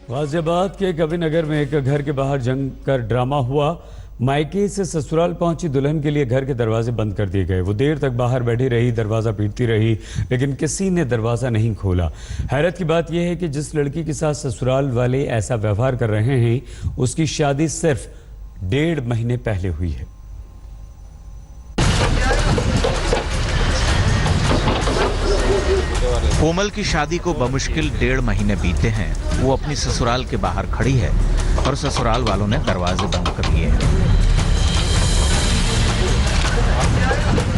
गाजियाबाद के कविनगर में एक घर के बाहर जंग कर ड्रामा हुआ। मायके से ससुराल पहुंची दुल्हन के लिए घर के दरवाजे बंद कर दिए गए। वो देर तक बाहर बैठी रही, दरवाजा पीटती रही, लेकिन किसी ने दरवाजा नहीं खोला। हैरत की बात यह है कि जिस लड़की के साथ ससुराल वाले ऐसा व्यवहार कर रहे हैं, उसकी शादी सिर्फ 1.5 महीने पहले हुई है। कोमल की शादी को बमुश्किल 1.5 महीने बीते हैं। वो अपनी ससुराल के बाहर खड़ी है और ससुराल वालों ने दरवाजे बंद कर दिए हैं।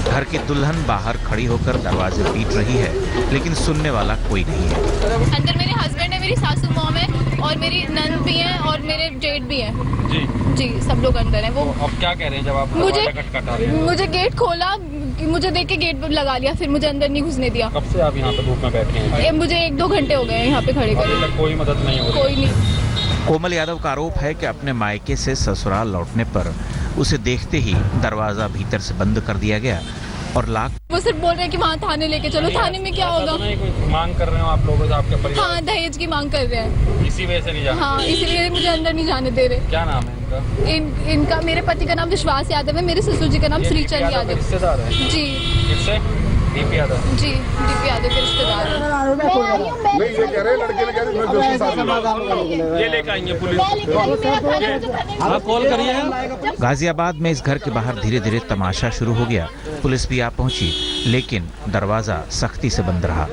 घर की दुल्हन बाहर खड़ी होकर दरवाजे पीट रही है, लेकिन सुनने वाला कोई नहीं है। अंदर मेरे हस्बैंड है, मेरी सासू मॉम है और मेरी नंद भी है और मेरे जेठ भी है। जी, सब लोग अंदर हैं। वो तो अब क्या कह रहे हैं जब आप मुझे गेट खोला, मुझे देख के गेट लगा लिया, फिर मुझे अंदर नहीं घुसने दिया। कब से आप यहाँ पे धूप में बैठे हैं? मुझे 1-2 घंटे हो गए यहाँ पे खड़े खड़े। कोई मदद नहीं हो रही? कोई नहीं। कोमल यादव का आरोप है कि अपने मायके से ससुराल लौटने पर उसे देखते ही दरवाजा भीतर से बंद कर दिया गया और वो सिर्फ बोल रहे हैं कि वहाँ थाने लेके चलो। थाने में क्या होगा? कोई मांग कर रहे हो आप लोगों से? आपके परिवार? हाँ, दहेज की मांग कर रहे हैं। इसी वजह से नहीं जाने? हाँ, इसीलिए मुझे अंदर नहीं जाने दे रहे। क्या नाम है इनका? इनका मेरे पति का नाम विश्वास यादव है, मेरे ससुर जी का नाम श्रीचंद यादव। रिश्तेदार है जी। किससे? डीपी यादव। जी, डीपी यादव के रिश्तेदार हैं। ये लेकर आएंगे पुलिस। आप कॉल करिए। गाजियाबाद में इस घर के बाहर धीरे धीरे तमाशा शुरू हो गया। पुलिस भी आ पहुंची, लेकिन दरवाजा सख्ती से बंद रहा।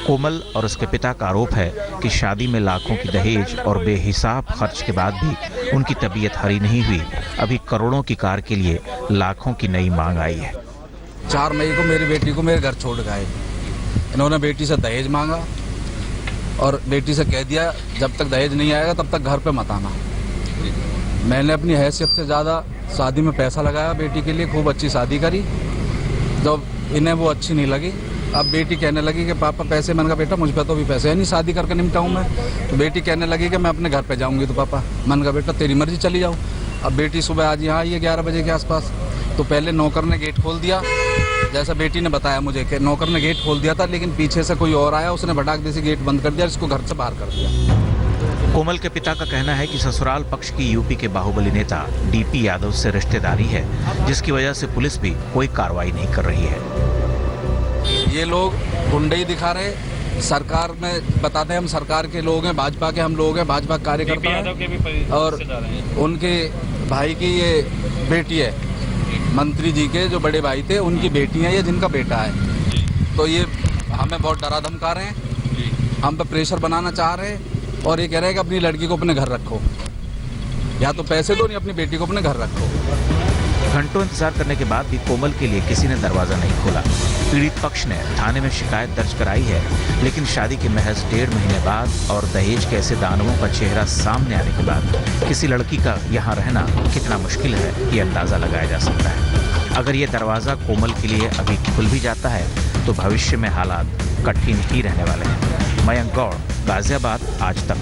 कोमल और उसके पिता का आरोप है कि शादी में लाखों की दहेज और बेहिसाब खर्च के बाद भी उनकी तबीयत हरी नहीं हुई। अभी करोड़ों की कार के लिए लाखों की नई मांग आई है। 4 मई को मेरी बेटी को मेरे घर छोड़ गए। इन्होंने बेटी से दहेज मांगा और बेटी से कह दिया जब तक दहेज नहीं आएगा तब तक घर पे मत आना। मैंने अपनी हैसियत से ज़्यादा शादी में पैसा लगाया, बेटी के लिए खूब अच्छी शादी करी। जब इन्हें वो अच्छी नहीं लगी, अब बेटी कहने लगी कि पापा पैसे। मैंने कहा बेटा मुझ पर तो भी पैसे है नहीं, शादी करके निपटाऊँ मैं। तो बेटी कहने लगी कि मैं अपने घर पे जाऊँगी। तो पापा, मैंने कहा बेटा तेरी मर्जी, चली जाओ। अब बेटी सुबह आज यहाँ आई है 11 बजे के आसपास। तो पहले नौकर ने गेट खोल दिया, जैसा बेटी ने बताया मुझे कि नौकर ने गेट खोल दिया था, लेकिन पीछे से कोई और आया, उसने भड़ाक देसी गेट बंद कर दिया, इसको घर से बाहर कर दिया। कोमल के पिता का कहना है कि ससुराल पक्ष की यूपी के बाहुबली नेता डीपी यादव से रिश्तेदारी है, जिसकी वजह से पुलिस भी कोई कार्रवाई नहीं कर रही है। ये लोग गुंडई दिखा रहे, सरकार में बताते हैं हम सरकार के लोग हैं, भाजपा के हम लोग हैं, भाजपा कार्यकर्ता हैं। और उनके भाई की ये बेटी है, मंत्री जी के जो बड़े भाई थे उनकी बेटी है ये, जिनका बेटा है। तो ये हमें बहुत डरा धमका रहे हैं, हम पे प्रेशर बनाना चाह रहे हैं और ये कह रहे हैं कि अपनी लड़की को अपने घर रखो, या तो पैसे दो, नहीं अपनी बेटी को अपने घर रखो। घंटों इंतजार करने के बाद भी कोमल के लिए किसी ने दरवाजा नहीं खोला। पीड़ित पक्ष ने थाने में शिकायत दर्ज कराई है, लेकिन शादी के महज 1.5 महीने बाद और दहेज के ऐसे दानवों का चेहरा सामने आने के बाद किसी लड़की का यहाँ रहना कितना मुश्किल है, ये अंदाजा लगाया जा सकता है। अगर ये दरवाजा कोमल के लिए अभी खुल भी जाता है तो भविष्य में हालात कठिन ही रहने वाले हैं। मयंक गौड़, गाजियाबाद, आज तक।